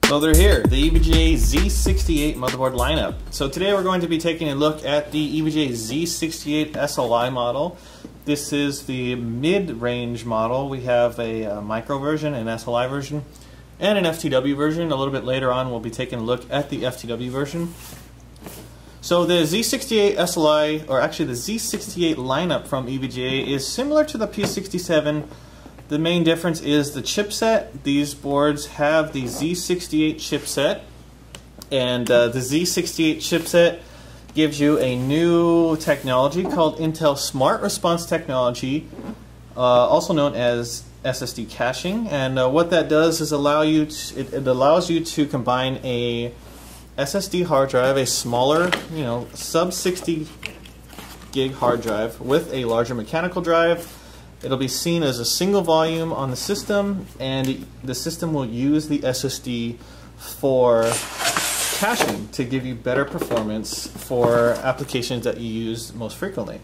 So they're here, the EVGA Z68 motherboard lineup. So today we're going to be taking a look at the EVGA Z68 SLI model. This is the mid-range model. We have a micro version, an SLI version, and an FTW version. A little bit later on we'll be taking a look at the FTW version. So the Z68 SLI, or actually the Z68 lineup from EVGA, is similar to the P67. The main difference is the chipset. These boards have the Z68 chipset, and the Z68 chipset gives you a new technology called Intel Smart Response Technology, also known as SSD caching. And what that does is it allows you to combine a SSD hard drive, a smaller, sub 60 gig hard drive, with a larger mechanical drive. It'll be seen as a single volume on the system, and the system will use the SSD for caching to give you better performance for applications that you use most frequently.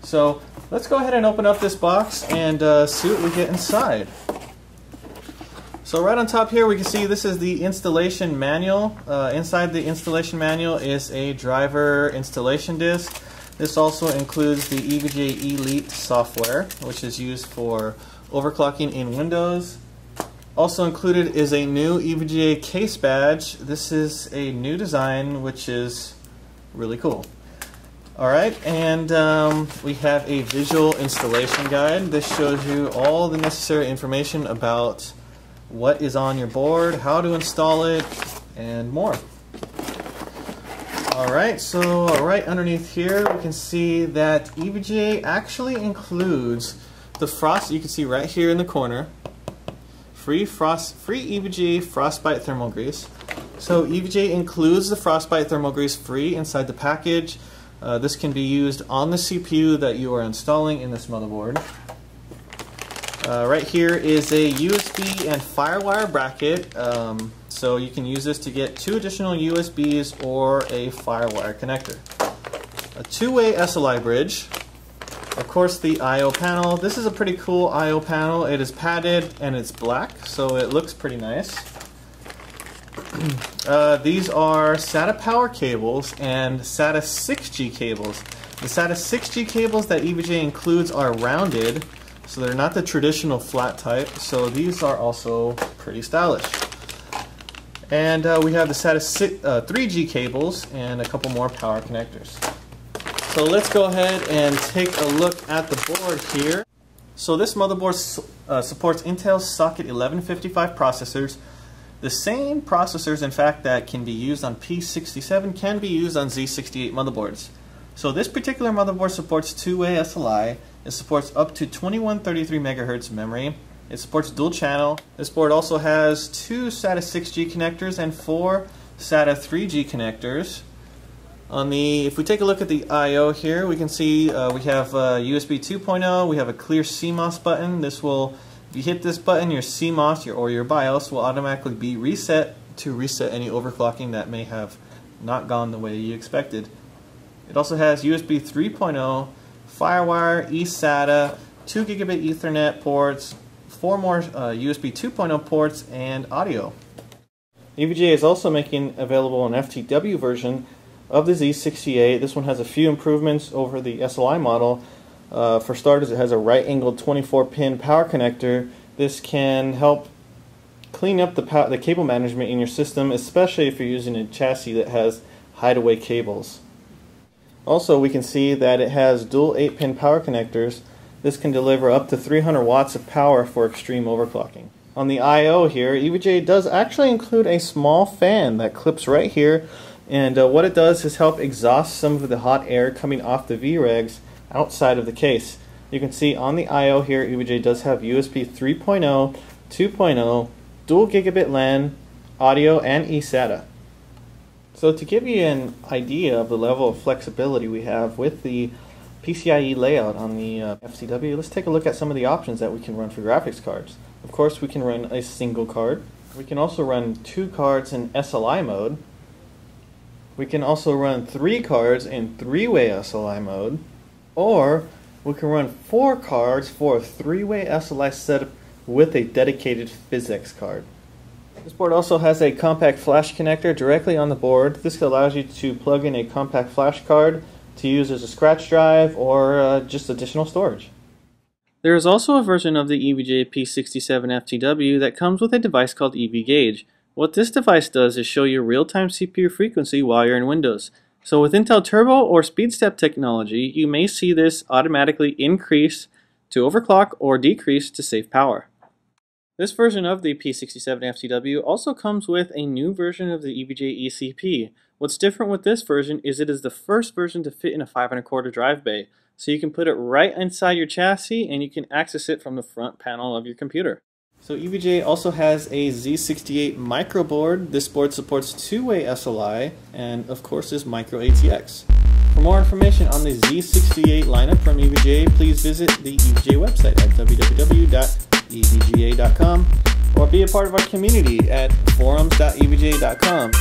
So let's go ahead and open up this box and see what we get inside. So right on top here we can see this is the installation manual. Inside the installation manual is a driver installation disk. This also includes the EVGA Elite software, which is used for overclocking in Windows. Also included is a new EVGA case badge. This is a new design, which is really cool. Alright, and we have a visual installation guide. This shows you all the necessary information about what is on your board, how to install it, and more. Alright, so right underneath here we can see that EVGA actually includes the frost. You can see right here in the corner, free EVGA Frostbite thermal grease. So EVGA includes the Frostbite thermal grease free inside the package. This can be used on the CPU that you are installing in this motherboard. Right here is a USB and FireWire bracket. So you can use this to get 2 additional USBs or a FireWire connector. A 2-way SLI bridge. Of course, the I/O panel. This is a pretty cool I/O panel. It is padded and it's black, so it looks pretty nice. These are SATA power cables and SATA 6G cables. The SATA 6G cables that EVGA includes are rounded, so they're not the traditional flat type, so these are also pretty stylish. And we have the SATA 3G cables and a couple more power connectors. So let's go ahead and take a look at the board here. So this motherboard supports Intel's Socket 1155 processors. The same processors, in fact, that can be used on P67 can be used on Z68 motherboards. So this particular motherboard supports 2-way SLI. It supports up to 2133 MHz memory. It supports dual channel. This board also has 2 SATA 6G connectors and 4 SATA 3G connectors. If we take a look at the I/O here, we can see we have USB 2.0. We have a clear CMOS button. If you hit this button, your CMOS or your BIOS will automatically be reset to reset any overclocking that may have not gone the way you expected. It also has USB 3.0, FireWire, eSATA, 2 gigabit Ethernet ports, 4 more USB 2.0 ports, and audio. EVGA is also making available an FTW version of the Z68. This one has a few improvements over the SLI model. For starters, it has a right-angled 24-pin power connector. This can help clean up the cable management in your system, especially if you're using a chassis that has hideaway cables. Also, we can see that it has dual 8-pin power connectors. This can deliver up to 300 watts of power for extreme overclocking. On the I/O here, EVGA does actually include a small fan that clips right here, and what it does is help exhaust some of the hot air coming off the VREGs outside of the case. You can see on the I/O here, EVGA does have USB 3.0, 2.0, dual gigabit LAN, audio, and eSATA. So to give you an idea of the level of flexibility we have with the PCIe layout on the FTW, let's take a look at some of the options that we can run for graphics cards. Of course, we can run a single card. We can also run 2 cards in SLI mode. We can also run 3 cards in 3-way SLI mode. Or we can run 4 cards for a 3-way SLI setup with a dedicated PhysX card. This board also has a compact flash connector directly on the board. This allows you to plug in a compact flash card to use as a scratch drive or just additional storage. There is also a version of the EVGA P67 FTW that comes with a device called EVGA. What this device does is show you real-time CPU frequency while you're in Windows. So with Intel Turbo or SpeedStep technology, you may see this automatically increase to overclock or decrease to save power. This version of the P67 FTW also comes with a new version of the EVGA ECP. What's different with this version is it is the first version to fit in a 5 1/4 drive bay. So you can put it right inside your chassis and you can access it from the front panel of your computer. So EVGA also has a Z68 microboard. This board supports two-way SLI and of course is micro ATX. For more information on the Z68 lineup from EVGA, please visit the EVGA website at www.evga.com or be a part of our community at forums.evga.com.